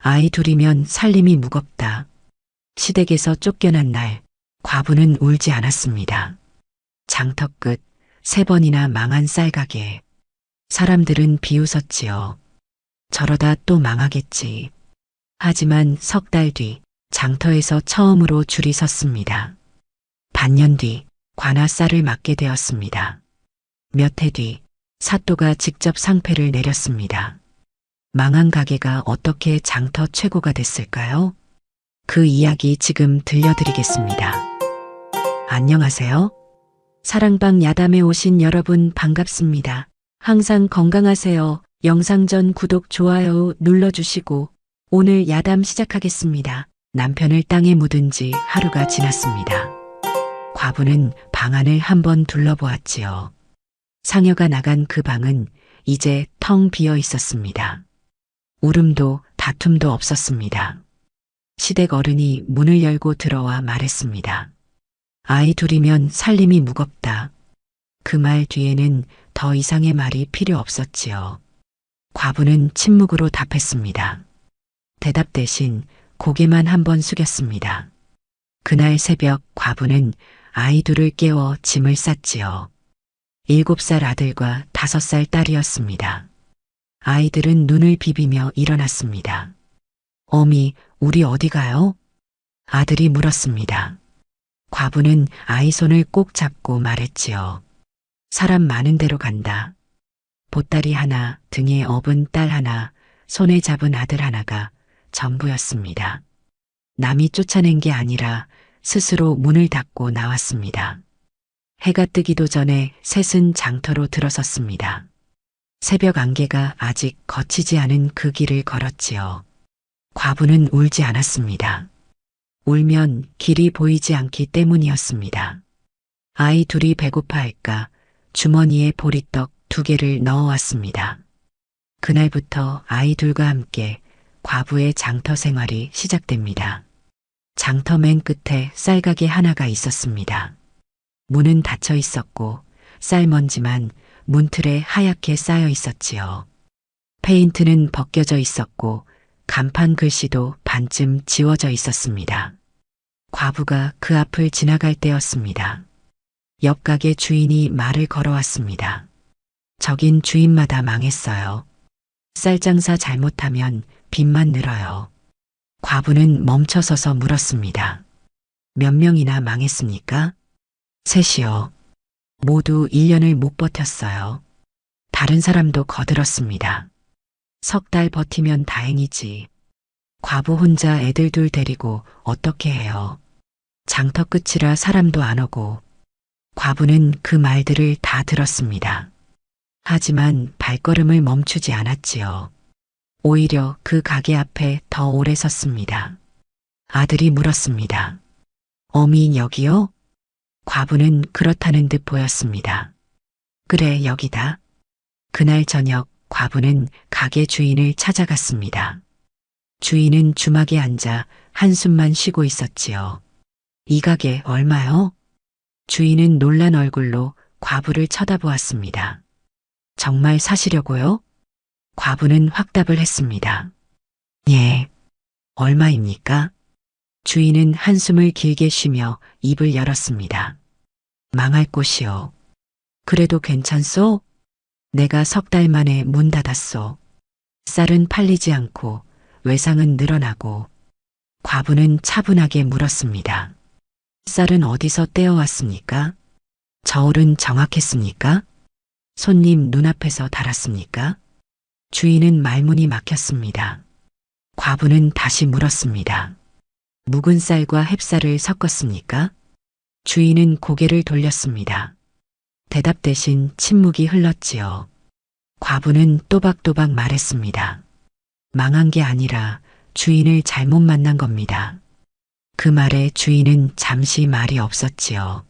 아이 둘이면 살림이 무겁다. 시댁에서 쫓겨난 날, 과부는 울지 않았습니다. 장터 끝, 3번이나 망한 쌀가게. 사람들은 비웃었지요. 저러다 또 망하겠지. 하지만 3달 뒤, 장터에서 처음으로 줄이 섰습니다. 반년 뒤, 관아 쌀을 맡게 되었습니다. 몇 해 뒤, 사또가 직접 상패를 내렸습니다. 망한 가게가 어떻게 장터 최고가 됐을까요? 그 이야기 지금 들려드리겠습니다. 안녕하세요. 사랑방 야담에 오신 여러분 반갑습니다. 항상 건강하세요. 영상 전 구독, 좋아요 눌러주시고 오늘 야담 시작하겠습니다. 남편을 땅에 묻은 지 하루가 지났습니다. 과부는 방 안을 한번 둘러보았지요. 상여가 나간 그 방은 이제 텅 비어 있었습니다. 울음도 다툼도 없었습니다. 시댁 어른이 문을 열고 들어와 말했습니다. 아이 둘이면 살림이 무겁다. 그 말 뒤에는 더 이상의 말이 필요 없었지요. 과부는 침묵으로 답했습니다. 대답 대신 고개만 한번 숙였습니다. 그날 새벽 과부는 아이 둘을 깨워 짐을 쌌지요. 7살 아들과 5살 딸이었습니다. 아이들은 눈을 비비며 일어났습니다. 어미, 우리 어디 가요? 아들이 물었습니다. 과부는 아이 손을 꼭 잡고 말했지요. 사람 많은 데로 간다. 보따리 하나, 등에 업은 딸 하나, 손에 잡은 아들 하나가 전부였습니다. 남이 쫓아낸 게 아니라 스스로 문을 닫고 나왔습니다. 해가 뜨기도 전에 셋은 장터로 들어섰습니다. 새벽 안개가 아직 거치지 않은 그 길을 걸었지요. 과부는 울지 않았습니다. 울면 길이 보이지 않기 때문이었습니다. 아이 둘이 배고파할까 주머니에 보리떡 2개를 넣어왔습니다. 그날부터 아이 둘과 함께 과부의 장터 생활이 시작됩니다. 장터 맨 끝에 쌀가게 하나가 있었습니다. 문은 닫혀 있었고 쌀먼지만 문틀에 하얗게 쌓여 있었지요. 페인트는 벗겨져 있었고 간판 글씨도 반쯤 지워져 있었습니다. 과부가 그 앞을 지나갈 때였습니다. 옆 가게 주인이 말을 걸어왔습니다. 저긴 주인마다 망했어요. 쌀 장사 잘못하면 빚만 늘어요. 과부는 멈춰서서 물었습니다. 몇 명이나 망했습니까? 3이요. 모두 1년을 못 버텼어요. 다른 사람도 거들었습니다. 3달 버티면 다행이지. 과부 혼자 애들 둘 데리고 어떻게 해요? 장터 끝이라 사람도 안 오고. 과부는 그 말들을 다 들었습니다. 하지만 발걸음을 멈추지 않았지요. 오히려 그 가게 앞에 더 오래 섰습니다. 아들이 물었습니다. 어미 여기요? 과부는 그렇다는 듯 보였습니다. 그래, 여기다. 그날 저녁 과부는 가게 주인을 찾아갔습니다. 주인은 주막에 앉아 한숨만 쉬고 있었지요. 이 가게 얼마요? 주인은 놀란 얼굴로 과부를 쳐다보았습니다. 정말 사시려고요? 과부는 확답을 했습니다. 예. 얼마입니까? 주인은 한숨을 길게 쉬며 입을 열었습니다. 망할 곳이요. 그래도 괜찮소? 내가 3달 만에 문 닫았소. 쌀은 팔리지 않고 외상은 늘어나고. 과부는 차분하게 물었습니다. 쌀은 어디서 떼어왔습니까? 저울은 정확했습니까? 손님 눈앞에서 달았습니까? 주인은 말문이 막혔습니다. 과부는 다시 물었습니다. 묵은 쌀과 햅쌀을 섞었습니까? 주인은 고개를 돌렸습니다. 대답 대신 침묵이 흘렀지요. 과부는 또박또박 말했습니다. 망한 게 아니라 주인을 잘못 만난 겁니다. 그 말에 주인은 잠시 말이 없었지요.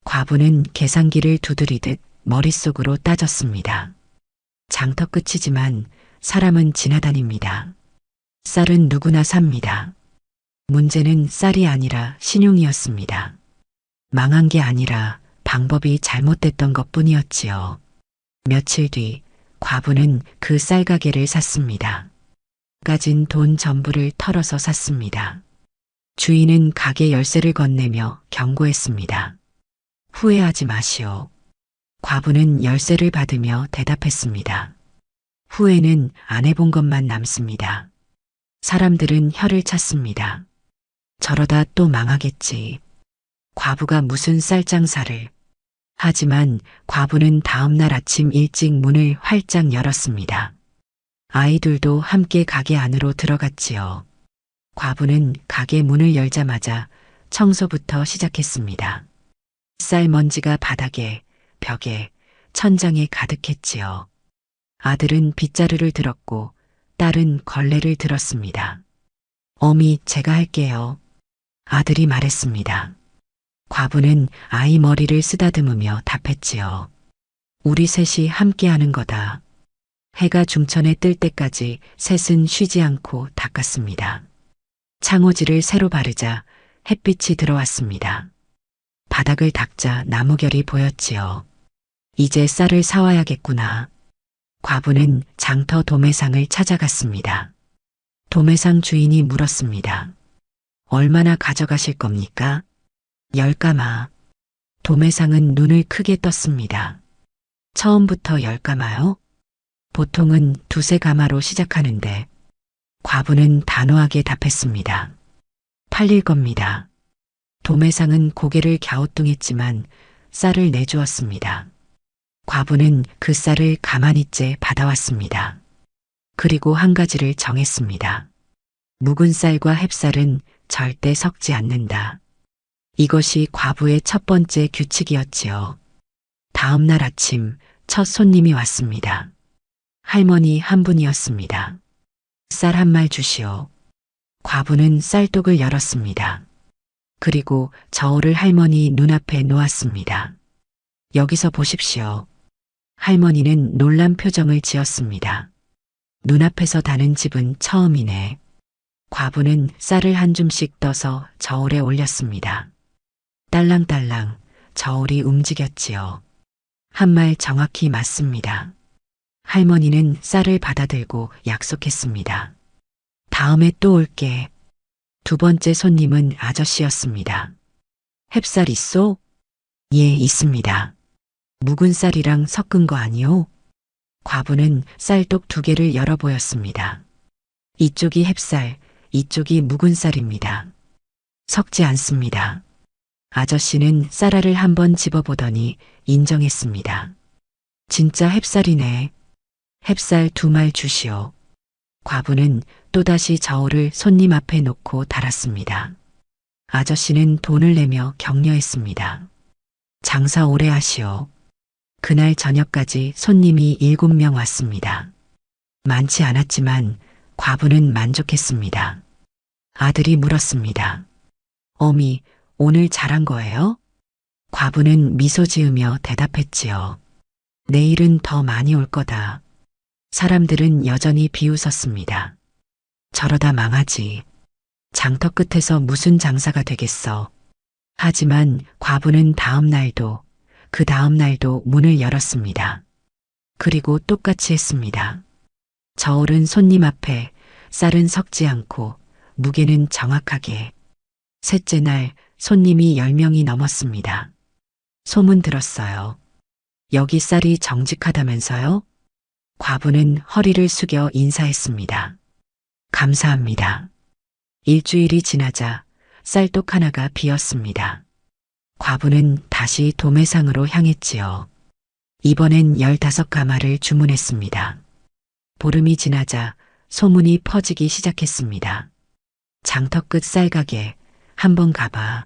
과부는 계산기를 두드리듯 머릿속으로 따졌습니다. 장터 끝이지만 사람은 지나다닙니다. 쌀은 누구나 삽니다. 문제는 쌀이 아니라 신용이었습니다. 망한 게 아니라 방법이 잘못됐던 것뿐이었지요. 며칠 뒤 과부는 그 쌀가게를 샀습니다. 가진 돈 전부를 털어서 샀습니다. 주인은 가게 열쇠를 건네며 경고했습니다. 후회하지 마시오. 과부는 열쇠를 받으며 대답했습니다. 후회는 안 해본 것만 남습니다. 사람들은 혀를 찼습니다. 저러다 또 망하겠지. 과부가 무슨 쌀장사를. 하지만 과부는 다음날 아침 일찍 문을 활짝 열었습니다. 아이들도 함께 가게 안으로 들어갔지요. 과부는 가게 문을 열자마자 청소부터 시작했습니다. 쌀먼지가 바닥에, 벽에, 천장에 가득했지요. 아들은 빗자루를 들었고 딸은 걸레를 들었습니다. 어미, 제가 할게요. 아들이 말했습니다. 과부는 아이 머리를 쓰다듬으며 답했지요. 우리 셋이 함께 하는 거다. 해가 중천에 뜰 때까지 셋은 쉬지 않고 닦았습니다. 창호지를 새로 바르자 햇빛이 들어왔습니다. 바닥을 닦자 나무결이 보였지요. 이제 쌀을 사와야겠구나. 과부는 장터 도매상을 찾아갔습니다. 도매상 주인이 물었습니다. 얼마나 가져가실 겁니까? 10가마. 도매상은 눈을 크게 떴습니다. 처음부터 10가마요? 보통은 2~3가마로 시작하는데 과부는 단호하게 답했습니다. 팔릴 겁니다. 도매상은 고개를 갸우뚱했지만 쌀을 내주었습니다. 과부는 그 쌀을 가만히 째 받아왔습니다. 그리고 한 가지를 정했습니다. 묵은 쌀과 햅쌀은 절대 섞지 않는다. 이것이 과부의 첫 번째 규칙이었지요. 다음 날 아침 첫 손님이 왔습니다. 할머니 한 분이었습니다. 쌀 한 말 주시오. 과부는 쌀독을 열었습니다. 그리고 저울을 할머니 눈앞에 놓았습니다. 여기서 보십시오. 할머니는 놀란 표정을 지었습니다. 눈앞에서 다는 집은 처음이네. 과부는 쌀을 한 줌씩 떠서 저울에 올렸습니다. 딸랑딸랑 저울이 움직였지요. 한 말 정확히 맞습니다. 할머니는 쌀을 받아들고 약속했습니다. 다음에 또 올게. 두 번째 손님은 아저씨였습니다. 햅쌀 있소? 예, 있습니다. 묵은 쌀이랑 섞은 거 아니오? 과부는 쌀독 2개를 열어 보였습니다. 이쪽이 햅쌀, 이쪽이 묵은 쌀입니다. 섞지 않습니다. 아저씨는 쌀알을 한번 집어보더니 인정했습니다. 진짜 햅쌀이네. 햅쌀 2말 주시오. 과부는 또다시 저울을 손님 앞에 놓고 달았습니다. 아저씨는 돈을 내며 격려했습니다. 장사 오래 하시오. 그날 저녁까지 손님이 7명 왔습니다. 많지 않았지만 과부는 만족했습니다. 아들이 물었습니다. 어미, 오늘 잘한 거예요? 과부는 미소 지으며 대답했지요. 내일은 더 많이 올 거다. 사람들은 여전히 비웃었습니다. 저러다 망하지. 장터 끝에서 무슨 장사가 되겠어. 하지만 과부는 다음 날도 그 다음 날도 문을 열었습니다. 그리고 똑같이 했습니다. 저울은 손님 앞에, 쌀은 섞지 않고 무게는 정확하게. 셋째 날 손님이 10명이 넘었습니다. 소문 들었어요. 여기 쌀이 정직하다면서요? 과부는 허리를 숙여 인사했습니다. 감사합니다. 일주일이 지나자 쌀독 하나가 비었습니다. 과부는 다시 도매상으로 향했지요. 이번엔 15가마를 주문했습니다. 보름이 지나자 소문이 퍼지기 시작했습니다. 장터 끝 쌀가게 한번 가봐.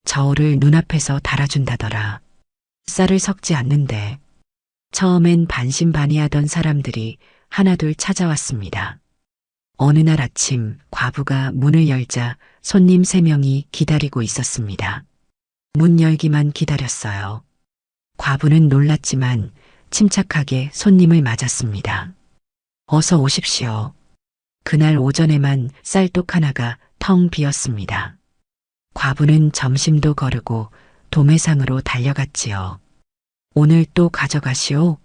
저울을 눈앞에서 달아준다더라. 쌀을 섞지 않는데. 처음엔 반신반의하던 사람들이 하나둘 찾아왔습니다. 어느 날 아침 과부가 문을 열자 손님 3명이 기다리고 있었습니다. 문 열기만 기다렸어요. 과부는 놀랐지만 침착하게 손님을 맞았습니다. 어서 오십시오. 그날 오전에만 쌀독 하나가 텅 비었습니다. 과부는 점심도 거르고 도매상으로 달려갔지요. 오늘 또 가져가시오?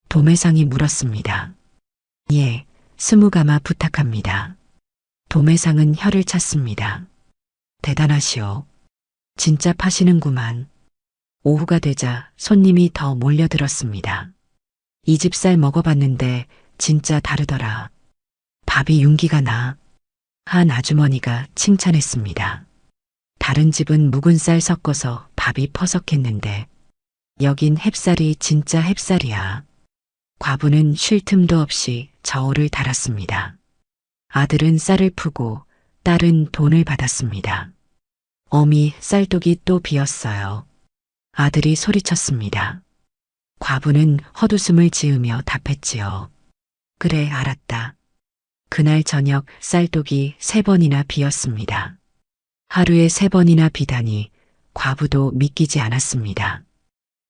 도매상이 물었습니다. 예, 스무가마 부탁합니다. 도매상은 혀를 찼습니다. 대단하시오. 진짜 파시는구만. 오후가 되자 손님이 더 몰려들었습니다. 이 집 쌀 먹어봤는데 진짜 다르더라. 밥이 윤기가 나. 한 아주머니가 칭찬했습니다. 다른 집은 묵은 쌀 섞어서 밥이 퍼석했는데 여긴 햅쌀이 진짜 햅쌀이야. 과부는 쉴 틈도 없이 저울을 달았습니다. 아들은 쌀을 푸고 딸은 돈을 받았습니다. 어미 쌀독이 또 비었어요. 아들이 소리쳤습니다. 과부는 헛웃음을 지으며 답했지요. 그래, 알았다. 그날 저녁 쌀독이 3번이나 비었습니다. 하루에 3번이나 비다니 과부도 믿기지 않았습니다.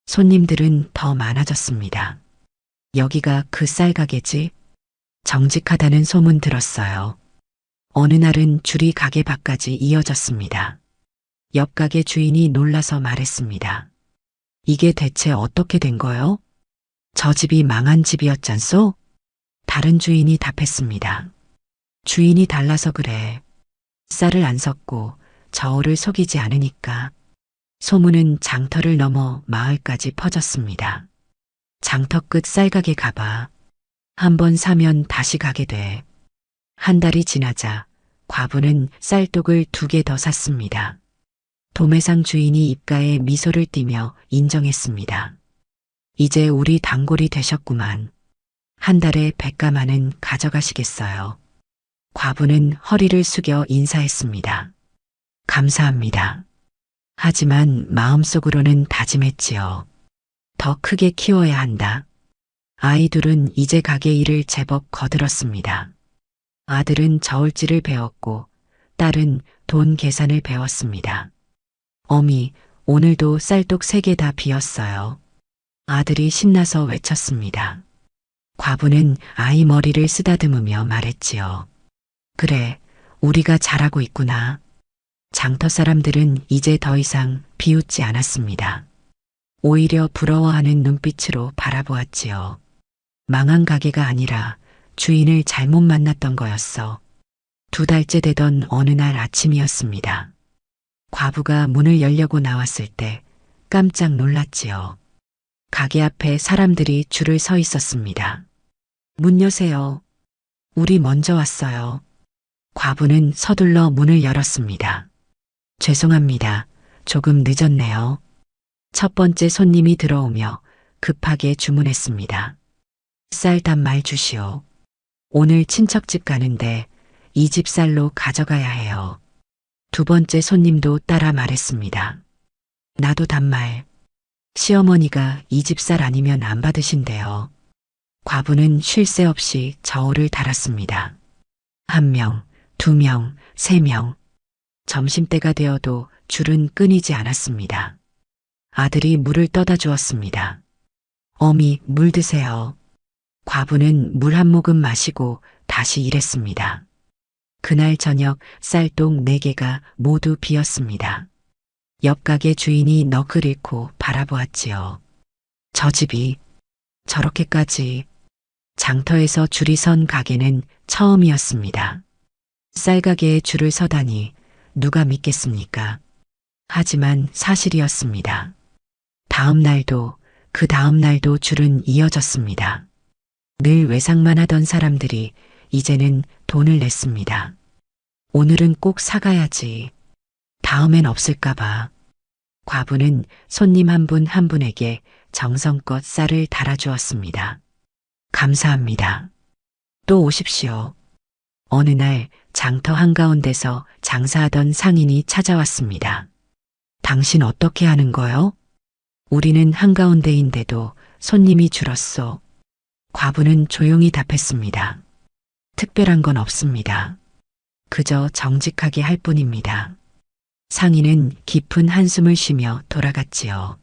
손님들은 더 많아졌습니다. 여기가 그 쌀가게지? 정직하다는 소문 들었어요. 어느 날은 줄이 가게 밖까지 이어졌습니다. 옆 가게 주인이 놀라서 말했습니다. 이게 대체 어떻게 된 거요? 저 집이 망한 집이었잖소? 다른 주인이 답했습니다. 주인이 달라서 그래. 쌀을 안 섞고 저울을 속이지 않으니까. 소문은 장터를 넘어 마을까지 퍼졌습니다. 장터 끝 쌀가게 가봐. 한 번 사면 다시 가게 돼. 한 달이 지나자 과부는 쌀독을 2개 더 샀습니다. 도매상 주인이 입가에 미소를 띠며 인정했습니다. 이제 우리 단골이 되셨구만. 한 달에 100가마는 가져가시겠어요. 과부는 허리를 숙여 인사했습니다. 감사합니다. 하지만 마음속으로는 다짐했지요. 더 크게 키워야 한다. 아이 둘은 이제 가게 일을 제법 거들었습니다. 아들은 저울질을 배웠고 딸은 돈 계산을 배웠습니다. 어미, 오늘도 쌀독 3개 다 비었어요. 아들이 신나서 외쳤습니다. 과부는 아이 머리를 쓰다듬으며 말했지요. 그래, 우리가 잘하고 있구나. 장터 사람들은 이제 더 이상 비웃지 않았습니다. 오히려 부러워하는 눈빛으로 바라보았지요. 망한 가게가 아니라 주인을 잘못 만났던 거였어. 2달째 되던 어느 날 아침이었습니다. 과부가 문을 열려고 나왔을 때 깜짝 놀랐지요. 가게 앞에 사람들이 줄을 서 있었습니다. 문 여세요. 우리 먼저 왔어요. 과부는 서둘러 문을 열었습니다. 죄송합니다. 조금 늦었네요. 첫 번째 손님이 들어오며 급하게 주문했습니다. 쌀 단말 주시오. 오늘 친척집 가는데 이 집 쌀로 가져가야 해요. 2번째 손님도 따라 말했습니다. 나도 단말. 시어머니가 이 집 쌀 아니면 안 받으신대요. 과부는 쉴 새 없이 저울을 달았습니다. 1명, 2명, 3명. 점심때가 되어도 줄은 끊이지 않았습니다. 아들이 물을 떠다 주었습니다. 어미, 물 드세요. 과부는 물 한 모금 마시고 다시 일했습니다. 그날 저녁 쌀독 4개가 모두 비었습니다. 옆 가게 주인이 넋을 잃고 바라보았지요. 저 집이 저렇게까지. 장터에서 줄이 선 가게는 처음이었습니다. 쌀가게에 줄을 서다니 누가 믿겠습니까? 하지만 사실이었습니다. 다음 날도 그 다음 날도 줄은 이어졌습니다. 늘 외상만 하던 사람들이 이제는 돈을 냈습니다. 오늘은 꼭 사가야지. 다음엔 없을까봐. 과부는 손님 한 분 한 분에게 정성껏 쌀을 달아주었습니다. 감사합니다. 또 오십시오. 어느 날 장터 한가운데서 장사하던 상인이 찾아왔습니다. 당신 어떻게 하는 거요? 우리는 한가운데인데도 손님이 줄었소. 과부는 조용히 답했습니다. 특별한 건 없습니다. 그저 정직하게 할 뿐입니다. 상인은 깊은 한숨을 쉬며 돌아갔지요.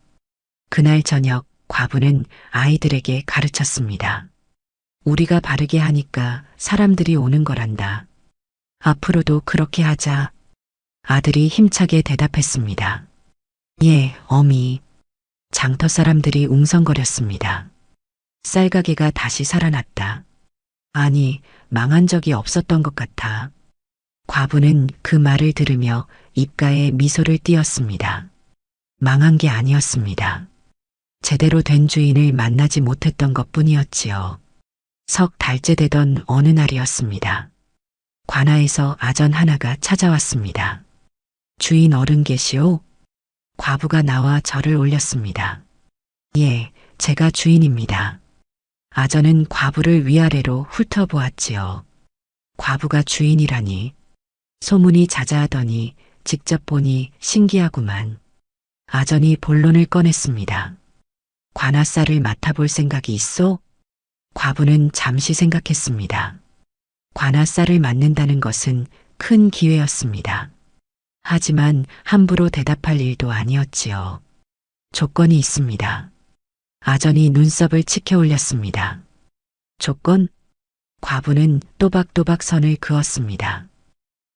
그날 저녁 과부는 아이들에게 가르쳤습니다. 우리가 바르게 하니까 사람들이 오는 거란다. 앞으로도 그렇게 하자. 아들이 힘차게 대답했습니다. 예, 어미. 장터 사람들이 웅성거렸습니다. 쌀가게가 다시 살아났다. 아니, 망한 적이 없었던 것 같아. 과부는 그 말을 들으며 입가에 미소를 띄었습니다. 망한 게 아니었습니다. 제대로 된 주인을 만나지 못했던 것뿐이었지요. 석 달째 되던 어느 날이었습니다. 관아에서 아전 하나가 찾아왔습니다. 주인 어른 계시오? 과부가 나와 절을 올렸습니다. 예, 제가 주인입니다. 아전은 과부를 위아래로 훑어보았지요. 과부가 주인이라니. 소문이 자자하더니 직접 보니 신기하구만. 아전이 본론을 꺼냈습니다. 관아쌀을 맡아볼 생각이 있소? 과부는 잠시 생각했습니다. 관아쌀을 맡는다는 것은 큰 기회였습니다. 하지만 함부로 대답할 일도 아니었지요. 조건이 있습니다. 아전이 눈썹을 치켜 올렸습니다. 조건? 과부는 또박또박 선을 그었습니다.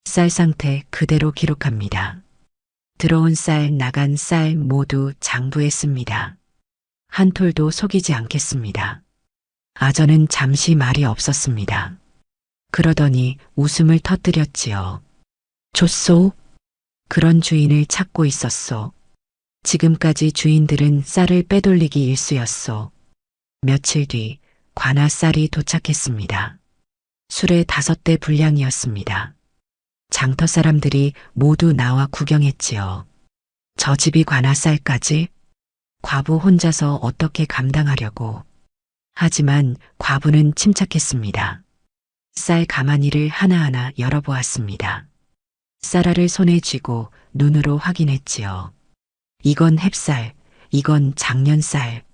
쌀 상태 그대로 기록합니다. 들어온 쌀, 나간 쌀 모두 장부했습니다. 한 톨도 속이지 않겠습니다. 아전은 잠시 말이 없었습니다. 그러더니 웃음을 터뜨렸지요. 좋소? 그런 주인을 찾고 있었소. 지금까지 주인들은 쌀을 빼돌리기 일쑤였소. 며칠 뒤 관아 쌀이 도착했습니다. 술에 5대 분량이었습니다. 장터 사람들이 모두 나와 구경했지요. 저 집이 관아 쌀까지? 과부 혼자서 어떻게 감당하려고. 하지만 과부는 침착했습니다. 쌀 가마니를 하나하나 열어보았습니다. 쌀알을 손에 쥐고 눈으로 확인했지요. 이건 햅쌀, 이건 작년쌀.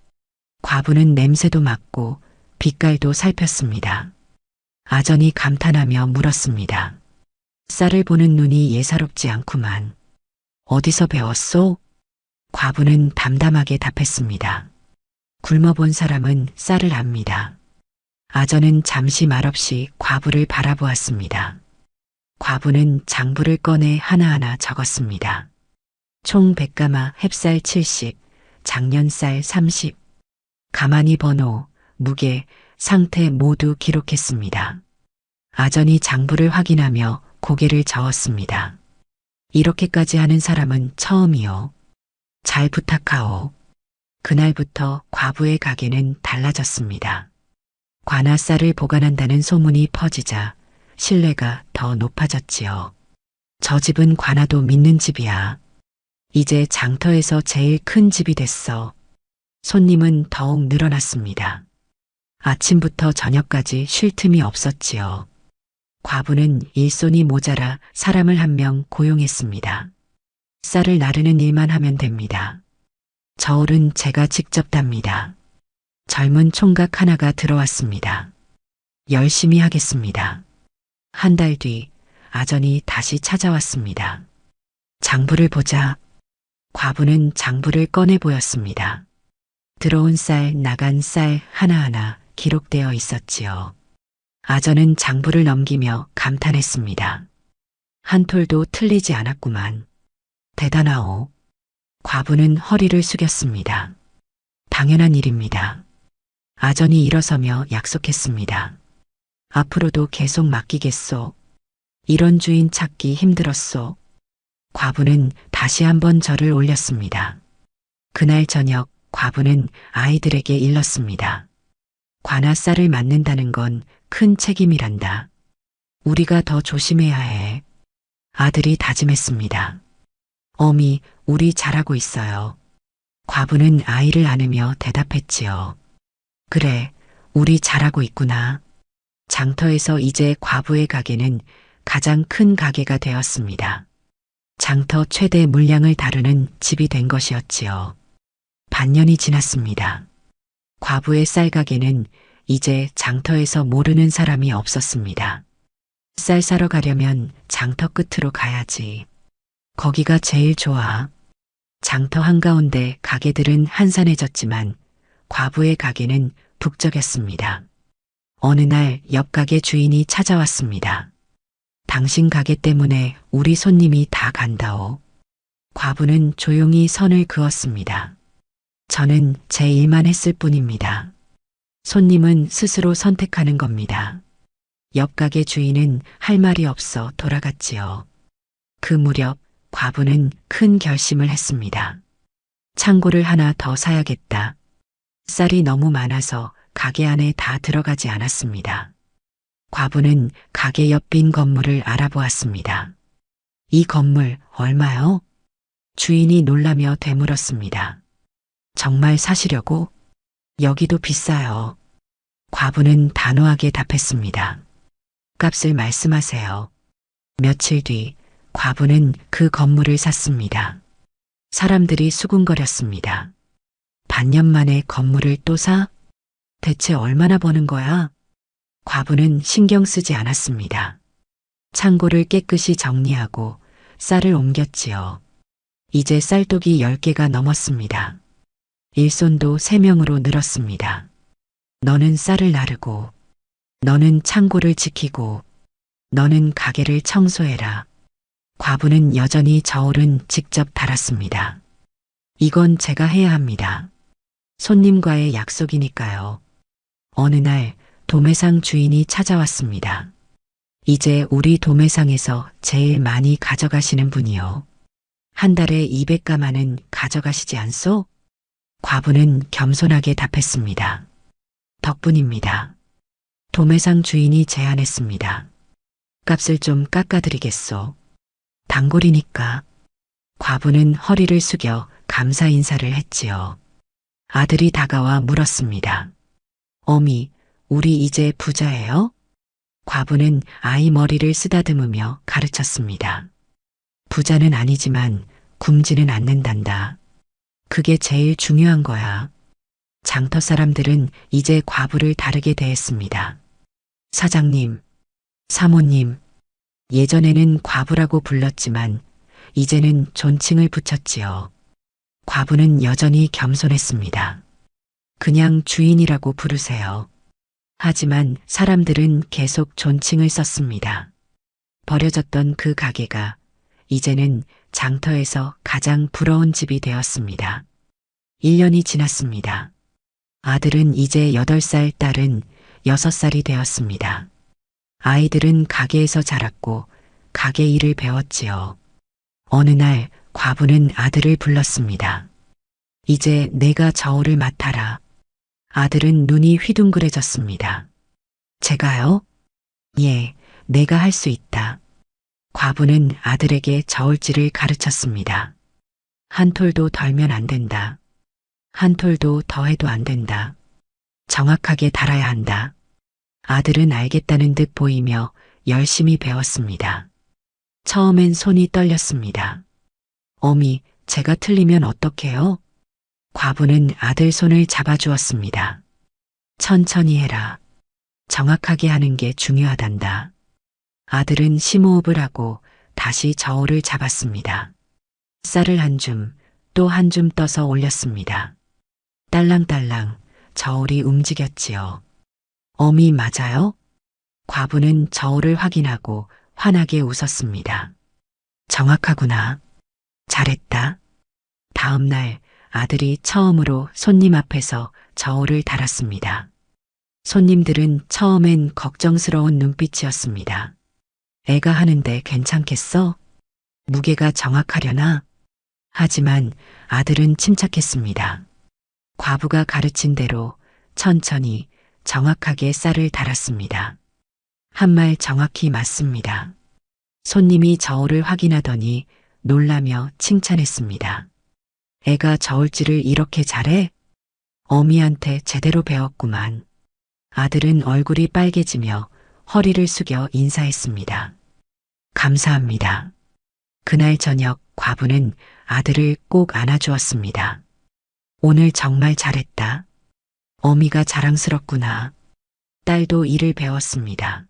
과부는 냄새도 맡고 빛깔도 살폈습니다. 아전이 감탄하며 물었습니다. 쌀을 보는 눈이 예사롭지 않구만. 어디서 배웠소? 과부는 담담하게 답했습니다. 굶어본 사람은 쌀을 압니다. 아전은 잠시 말없이 과부를 바라보았습니다. 과부는 장부를 꺼내 하나하나 적었습니다. 총 100가마 햅쌀 70, 작년쌀 30, 가마니 번호, 무게, 상태 모두 기록했습니다. 아전이 장부를 확인하며 고개를 저었습니다. 이렇게까지 하는 사람은 처음이요. 잘 부탁하오. 그날부터 과부의 가게는 달라졌습니다. 관아 쌀을 보관한다는 소문이 퍼지자 신뢰가 더 높아졌지요. 저 집은 관아도 믿는 집이야. 이제 장터에서 제일 큰 집이 됐어. 손님은 더욱 늘어났습니다. 아침부터 저녁까지 쉴 틈이 없었지요. 과부는 일손이 모자라 사람을 1명 고용했습니다. 쌀을 나르는 일만 하면 됩니다. 저울은 제가 직접 답니다. 젊은 총각 하나가 들어왔습니다. 열심히 하겠습니다. 한 달 뒤 아전이 다시 찾아왔습니다. 장부를 보자. 과부는 장부를 꺼내 보였습니다. 들어온 쌀, 나간 쌀 하나하나 기록되어 있었지요. 아전은 장부를 넘기며 감탄했습니다. 한 톨도 틀리지 않았구만. 대단하오. 과부는 허리를 숙였습니다. 당연한 일입니다. 아전이 일어서며 약속했습니다. 앞으로도 계속 맡기겠소. 이런 주인 찾기 힘들었소. 과부는 다시 한번 절을 올렸습니다. 그날 저녁 과부는 아이들에게 일렀습니다. 관아 쌀을 맡는다는 건 큰 책임이란다. 우리가 더 조심해야 해. 아들이 다짐했습니다. 어미, 우리 잘하고 있어요. 과부는 아이를 안으며 대답했지요. 그래, 우리 잘하고 있구나. 장터에서 이제 과부의 가게는 가장 큰 가게가 되었습니다. 장터 최대 물량을 다루는 집이 된 것이었지요. 반년이 지났습니다. 과부의 쌀 가게는 이제 장터에서 모르는 사람이 없었습니다. 쌀 사러 가려면 장터 끝으로 가야지. 거기가 제일 좋아. 장터 한가운데 가게들은 한산해졌지만 과부의 가게는 북적였습니다. 어느 날 옆 가게 주인이 찾아왔습니다. 당신 가게 때문에 우리 손님이 다 간다오. 과부는 조용히 선을 그었습니다. 저는 제 일만 했을 뿐입니다. 손님은 스스로 선택하는 겁니다. 옆 가게 주인은 할 말이 없어 돌아갔지요. 그 무렵 과부는 큰 결심을 했습니다. 창고를 하나 더 사야겠다. 쌀이 너무 많아서 가게 안에 다 들어가지 않았습니다. 과부는 가게 옆 빈 건물을 알아보았습니다. 이 건물 얼마요? 주인이 놀라며 되물었습니다. 정말 사시려고? 여기도 비싸요. 과부는 단호하게 답했습니다. 값을 말씀하세요. 며칠 뒤 과부는 그 건물을 샀습니다. 사람들이 수군거렸습니다. 반년 만에 건물을 또 사? 대체 얼마나 버는 거야? 과부는 신경 쓰지 않았습니다. 창고를 깨끗이 정리하고 쌀을 옮겼지요. 이제 쌀독이 10개가 넘었습니다. 일손도 3명으로 늘었습니다. 너는 쌀을 나르고, 너는 창고를 지키고, 너는 가게를 청소해라. 과부는 여전히 저울은 직접 달았습니다. 이건 제가 해야 합니다. 손님과의 약속이니까요. 어느 날 도매상 주인이 찾아왔습니다. 이제 우리 도매상에서 제일 많이 가져가시는 분이요. 한 달에 200가마는 가져가시지 않소? 과부는 겸손하게 답했습니다. 덕분입니다. 도매상 주인이 제안했습니다. 값을 좀 깎아드리겠소. 단골이니까. 과부는 허리를 숙여 감사 인사를 했지요. 아들이 다가와 물었습니다. 어미, 우리 이제 부자예요? 과부는 아이 머리를 쓰다듬으며 가르쳤습니다. 부자는 아니지만 굶지는 않는단다. 그게 제일 중요한 거야. 장터 사람들은 이제 과부를 다르게 대했습니다. 사장님, 사모님, 예전에는 과부라고 불렀지만 이제는 존칭을 붙였지요. 과부는 여전히 겸손했습니다. 그냥 주인이라고 부르세요. 하지만 사람들은 계속 존칭을 썼습니다. 버려졌던 그 가게가 이제는 장터에서 가장 부러운 집이 되었습니다. 1년이 지났습니다. 아들은 이제 8살, 딸은 6살이 되었습니다. 아이들은 가게에서 자랐고 가게 일을 배웠지요. 어느 날 과부는 아들을 불렀습니다. 이제 내가 저울을 맡아라. 아들은 눈이 휘둥그레졌습니다. 제가요? 예, 내가 할 수 있다. 과부는 아들에게 저울질을 가르쳤습니다. 한 톨도 덜면 안 된다. 한 톨도 더해도 안 된다. 정확하게 달아야 한다. 아들은 알겠다는 듯 보이며 열심히 배웠습니다. 처음엔 손이 떨렸습니다. 어미, 제가 틀리면 어떡해요? 과부는 아들 손을 잡아주었습니다. 천천히 해라. 정확하게 하는 게 중요하단다. 아들은 심호흡을 하고 다시 저울을 잡았습니다. 쌀을 한 줌, 또 한 줌 떠서 올렸습니다. 딸랑딸랑 저울이 움직였지요. 어미 맞아요? 과부는 저울을 확인하고 환하게 웃었습니다. 정확하구나. 잘했다. 다음 날 아들이 처음으로 손님 앞에서 저울을 달았습니다. 손님들은 처음엔 걱정스러운 눈빛이었습니다. 애가 하는데 괜찮겠어? 무게가 정확하려나? 하지만 아들은 침착했습니다. 과부가 가르친 대로 천천히 정확하게 쌀을 달았습니다. 한 말 정확히 맞습니다. 손님이 저울을 확인하더니 놀라며 칭찬했습니다. 애가 저울질을 이렇게 잘해? 어미한테 제대로 배웠구만. 아들은 얼굴이 빨개지며 허리를 숙여 인사했습니다. 감사합니다. 그날 저녁 과부는 아들을 꼭 안아주었습니다. 오늘 정말 잘했다. 어미가 자랑스럽구나. 딸도 일을 배웠습니다.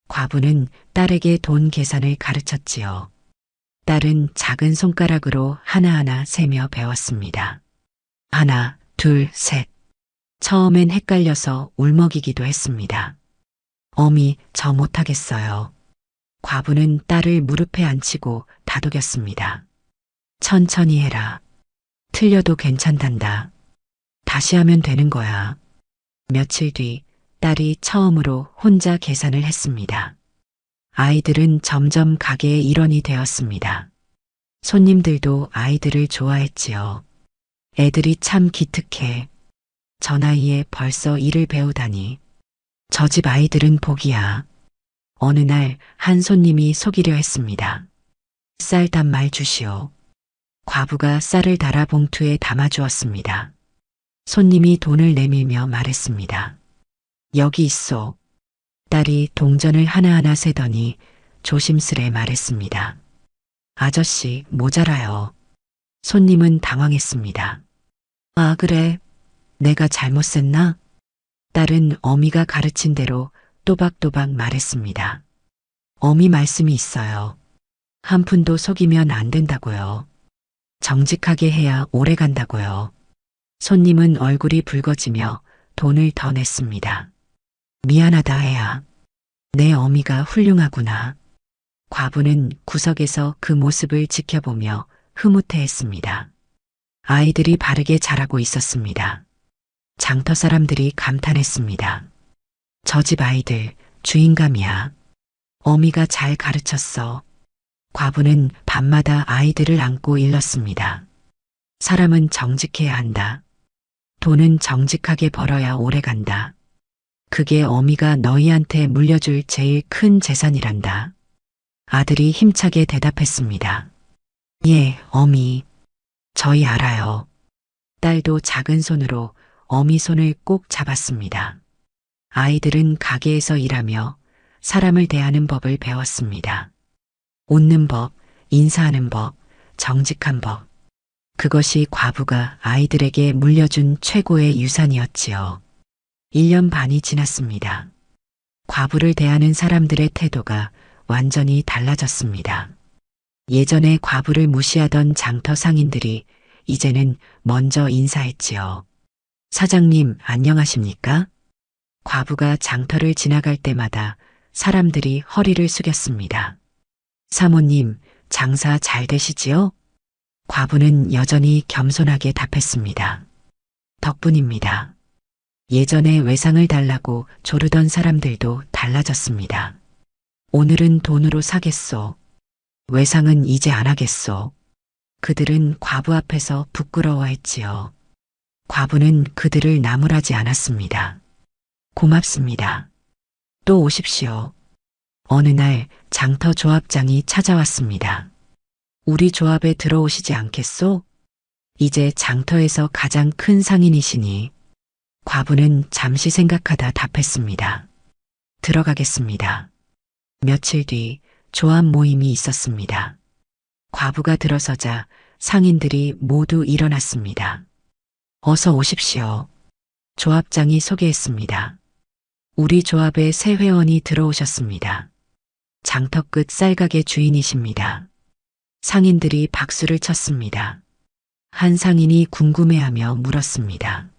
과부는 딸에게 돈 계산을 가르쳤지요. 딸은 작은 손가락으로 하나하나 세며 배웠습니다. 하나, 둘, 셋. 처음엔 헷갈려서 울먹이기도 했습니다. 어미, 저 못하겠어요. 과부는 딸을 무릎에 앉히고 다독였습니다. 천천히 해라. 틀려도 괜찮단다. 다시 하면 되는 거야. 며칠 뒤 딸이 처음으로 혼자 계산을 했습니다. 아이들은 점점 가게의 일원이 되었습니다. 손님들도 아이들을 좋아했지요. 애들이 참 기특해. 저 나이에 벌써 일을 배우다니. 저 집 아이들은 복이야. 어느 날 한 손님이 속이려 했습니다. 쌀 단말 주시오. 과부가 쌀을 달아 봉투에 담아주었습니다. 손님이 돈을 내밀며 말했습니다. 여기 있소. 딸이 동전을 하나하나 세더니 조심스레 말했습니다. 아저씨, 모자라요. 손님은 당황했습니다. 아, 그래. 내가 잘못 셌나? 딸은 어미가 가르친 대로 또박또박 말했습니다. 어미 말씀이 있어요. 한 푼도 속이면 안 된다고요. 정직하게 해야 오래 간다고요. 손님은 얼굴이 붉어지며 돈을 더 냈습니다. 미안하다 애야. 내 어미가 훌륭하구나. 과부는 구석에서 그 모습을 지켜보며 흐뭇해했습니다. 아이들이 바르게 자라고 있었습니다. 장터 사람들이 감탄했습니다. 저 집 아이들 주인감이야. 어미가 잘 가르쳤어. 과부는 밤마다 아이들을 안고 일렀습니다. 사람은 정직해야 한다. 돈은 정직하게 벌어야 오래 간다. 그게 어미가 너희한테 물려줄 제일 큰 재산이란다. 아들이 힘차게 대답했습니다. 예, 어미. 저희 알아요. 딸도 작은 손으로 어미 손을 꼭 잡았습니다. 아이들은 가게에서 일하며 사람을 대하는 법을 배웠습니다. 웃는 법, 인사하는 법, 정직한 법. 그것이 과부가 아이들에게 물려준 최고의 유산이었지요. 1년 반이 지났습니다. 과부를 대하는 사람들의 태도가 완전히 달라졌습니다. 예전에 과부를 무시하던 장터 상인들이 이제는 먼저 인사했지요. 사장님, 안녕하십니까? 과부가 장터를 지나갈 때마다 사람들이 허리를 숙였습니다. 사모님, 장사 잘 되시지요? 과부는 여전히 겸손하게 답했습니다. 덕분입니다. 예전에 외상을 달라고 조르던 사람들도 달라졌습니다. 오늘은 돈으로 사겠소. 외상은 이제 안 하겠소. 그들은 과부 앞에서 부끄러워했지요. 과부는 그들을 나무라지 않았습니다. 고맙습니다. 또 오십시오. 어느 날 장터 조합장이 찾아왔습니다. 우리 조합에 들어오시지 않겠소? 이제 장터에서 가장 큰 상인이시니. 과부는 잠시 생각하다 답했습니다. 들어가겠습니다. 며칠 뒤 조합 모임이 있었습니다. 과부가 들어서자 상인들이 모두 일어났습니다. 어서 오십시오. 조합장이 소개했습니다. 우리 조합에 새 회원이 들어오셨습니다. 장터 끝 쌀가게 주인이십니다. 상인들이 박수를 쳤습니다. 한 상인이 궁금해하며 물었습니다.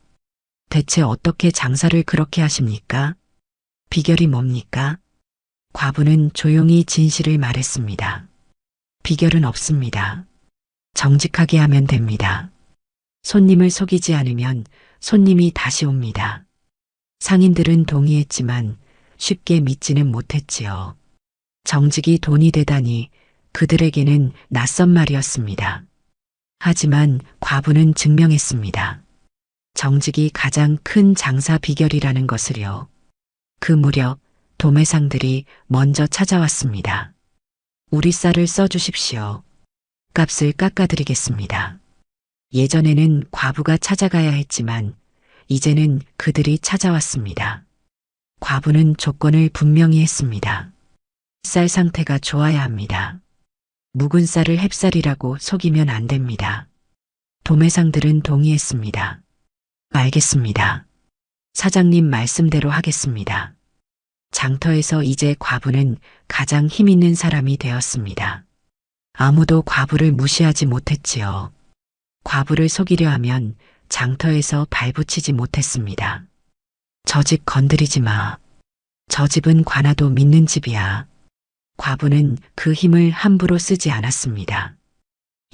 대체 어떻게 장사를 그렇게 하십니까? 비결이 뭡니까? 과부는 조용히 진실을 말했습니다. 비결은 없습니다. 정직하게 하면 됩니다. 손님을 속이지 않으면 손님이 다시 옵니다. 상인들은 동의했지만 쉽게 믿지는 못했지요. 정직이 돈이 되다니 그들에게는 낯선 말이었습니다. 하지만 과부는 증명했습니다. 정직이 가장 큰 장사 비결이라는 것을요. 그 무렵 도매상들이 먼저 찾아왔습니다. 우리 쌀을 써주십시오. 값을 깎아드리겠습니다. 예전에는 과부가 찾아가야 했지만 이제는 그들이 찾아왔습니다. 과부는 조건을 분명히 했습니다. 쌀 상태가 좋아야 합니다. 묵은 쌀을 햅쌀이라고 속이면 안 됩니다. 도매상들은 동의했습니다. 알겠습니다. 사장님 말씀대로 하겠습니다. 장터에서 이제 과부는 가장 힘 있는 사람이 되었습니다. 아무도 과부를 무시하지 못했지요. 과부를 속이려 하면 장터에서 발붙이지 못했습니다. 저 집 건드리지 마. 저 집은 관아도 믿는 집이야. 과부는 그 힘을 함부로 쓰지 않았습니다.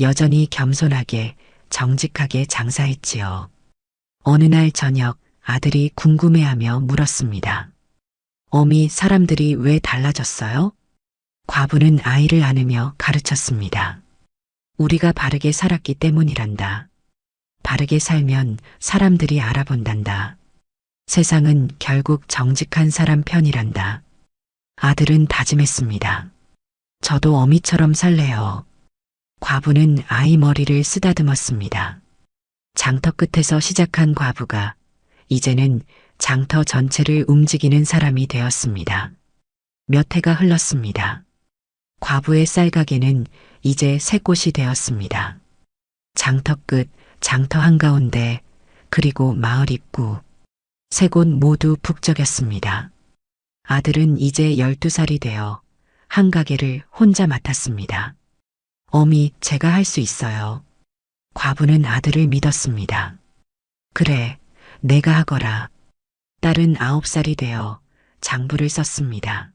여전히 겸손하게 정직하게 장사했지요. 어느 날 저녁 아들이 궁금해하며 물었습니다. 어미, 사람들이 왜 달라졌어요? 과부는 아이를 안으며 가르쳤습니다. 우리가 바르게 살았기 때문이란다. 바르게 살면 사람들이 알아본단다. 세상은 결국 정직한 사람 편이란다. 아들은 다짐했습니다. 저도 어미처럼 살래요. 과부는 아이 머리를 쓰다듬었습니다. 장터 끝에서 시작한 과부가 이제는 장터 전체를 움직이는 사람이 되었습니다. 몇 해가 흘렀습니다. 과부의 쌀가게는 이제 새 곳이 되었습니다. 장터 끝, 장터 한가운데, 그리고 마을 입구, 세 곳 모두 북적였습니다. 아들은 이제 12살이 되어 한 가게를 혼자 맡았습니다. 어미, 제가 할 수 있어요. 과부는 아들을 믿었습니다. 그래, 내가 하거라. 딸은 9살이 되어 장부를 썼습니다.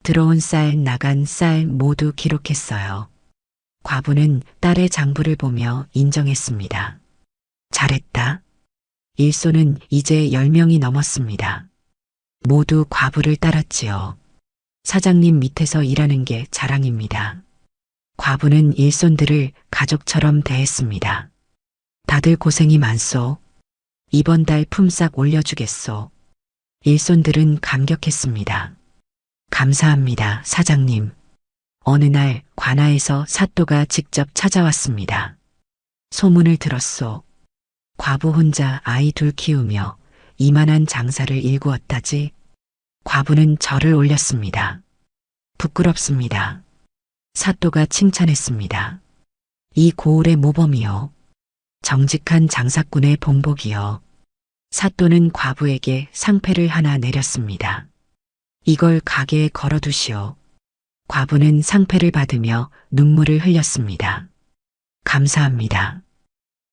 들어온 쌀, 나간 쌀 모두 기록했어요. 과부는 딸의 장부를 보며 인정했습니다. 잘했다. 일손은 이제 10명이 넘었습니다. 모두 과부를 따랐지요. 사장님 밑에서 일하는 게 자랑입니다. 과부는 일손들을 가족처럼 대했습니다. 다들 고생이 많소. 이번 달 품삯 올려주겠소. 일손들은 감격했습니다. 감사합니다, 사장님. 어느 날 관아에서 사또가 직접 찾아왔습니다. 소문을 들었소. 과부 혼자 아이 둘 키우며 이만한 장사를 일구었다지. 과부는 절을 올렸습니다. 부끄럽습니다. 사또가 칭찬했습니다. 이 고을의 모범이요. 정직한 장사꾼의 본복이요. 사또는 과부에게 상패를 하나 내렸습니다. 이걸 가게에 걸어두시오. 과부는 상패를 받으며 눈물을 흘렸습니다. 감사합니다.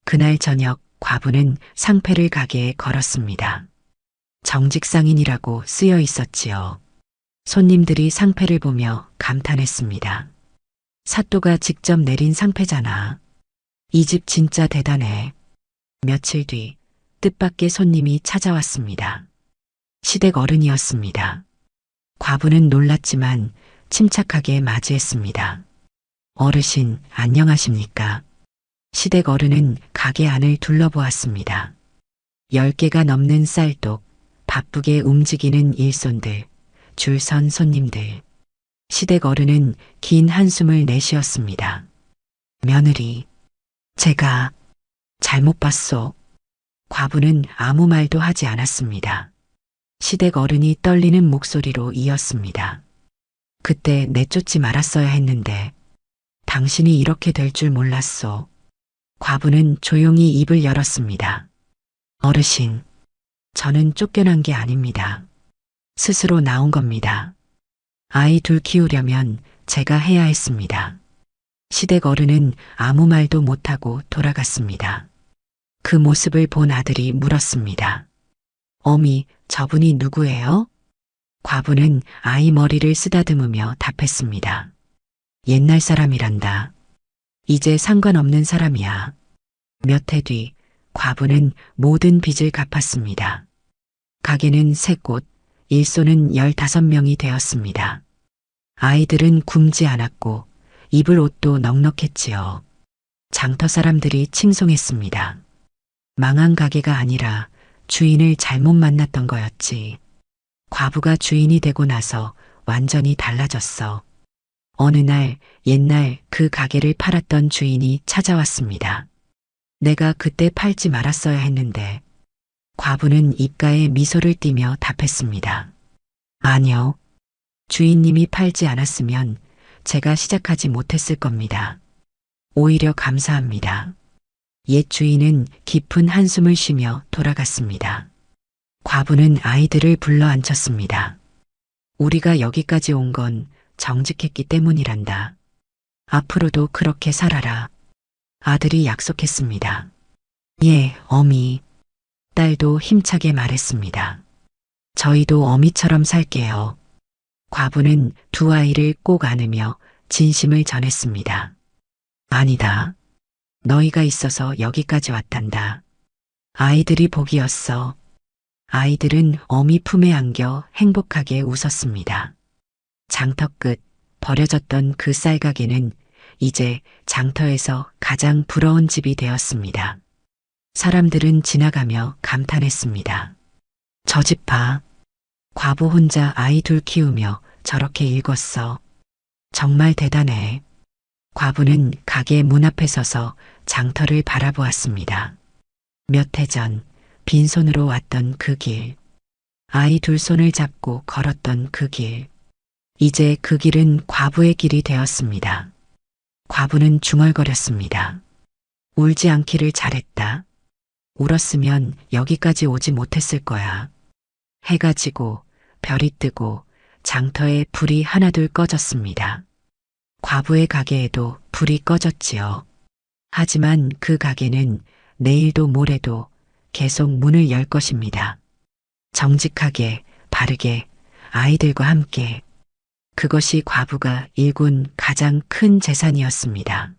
그날 저녁 과부는 상패를 가게에 걸었습니다. 정직상인이라고 쓰여 있었지요. 손님들이 상패를 보며 감탄했습니다. 사또가 직접 내린 상패잖아. 이 집 진짜 대단해. 며칠 뒤 뜻밖의 손님이 찾아왔습니다. 시댁 어른이었습니다. 과부는 놀랐지만 침착하게 맞이했습니다. 어르신, 안녕하십니까? 시댁 어른은 가게 안을 둘러보았습니다. 10개가 넘는 쌀독, 바쁘게 움직이는 일손들, 줄 선 손님들. 시댁 어른은 긴 한숨을 내쉬었습니다. 며느리, 제가 잘못 봤소. 과부는 아무 말도 하지 않았습니다. 시댁 어른이 떨리는 목소리로 이었습니다. 그때 내쫓지 말았어야 했는데 당신이 이렇게 될 줄 몰랐소. 과부는 조용히 입을 열었습니다. 어르신, 저는 쫓겨난 게 아닙니다. 스스로 나온 겁니다. 아이 둘 키우려면 제가 해야 했습니다. 시댁 어른은 아무 말도 못하고 돌아갔습니다. 그 모습을 본 아들이 물었습니다. 어미, 저분이 누구예요? 과부는 아이 머리를 쓰다듬으며 답했습니다. 옛날 사람이란다. 이제 상관없는 사람이야. 몇 해 뒤 과부는 모든 빚을 갚았습니다. 가게는 3곳, 일손은 15명이 되었습니다. 아이들은 굶지 않았고 입을 옷도 넉넉했지요. 장터 사람들이 칭송했습니다. 망한 가게가 아니라 주인을 잘못 만났던 거였지. 과부가 주인이 되고 나서 완전히 달라졌어. 어느 날 옛날 그 가게를 팔았던 주인이 찾아왔습니다. 내가 그때 팔지 말았어야 했는데. 과부는 입가에 미소를 띠며 답했습니다. 아니요. 주인님이 팔지 않았으면 제가 시작하지 못했을 겁니다. 오히려 감사합니다. 옛 주인은 깊은 한숨을 쉬며 돌아갔습니다. 과부는 아이들을 불러 앉혔습니다. 우리가 여기까지 온 건 정직했기 때문이란다. 앞으로도 그렇게 살아라. 아들이 약속했습니다. 예, 어미. 딸도 힘차게 말했습니다. 저희도 어미처럼 살게요. 과부는 두 아이를 꼭 안으며 진심을 전했습니다. 아니다. 너희가 있어서 여기까지 왔단다. 아이들이 복이었어. 아이들은 어미 품에 안겨 행복하게 웃었습니다. 장터 끝 버려졌던 그 쌀가게는 이제 장터에서 가장 부러운 집이 되었습니다. 사람들은 지나가며 감탄했습니다. 저 집 봐. 과부 혼자 아이 둘 키우며 저렇게 읽었어. 정말 대단해. 과부는 가게 문 앞에 서서 장터를 바라보았습니다. 몇 해 전 빈손으로 왔던 그 길. 아이 둘 손을 잡고 걸었던 그 길. 이제 그 길은 과부의 길이 되었습니다. 과부는 중얼거렸습니다. 울지 않기를 잘했다. 울었으면 여기까지 오지 못했을 거야. 해가 지고 별이 뜨고 장터에 불이 하나둘 꺼졌습니다. 과부의 가게에도 불이 꺼졌지요. 하지만 그 가게는 내일도 모레도 계속 문을 열 것입니다. 정직하게, 바르게, 아이들과 함께. 그것이 과부가 일군 가장 큰 재산이었습니다.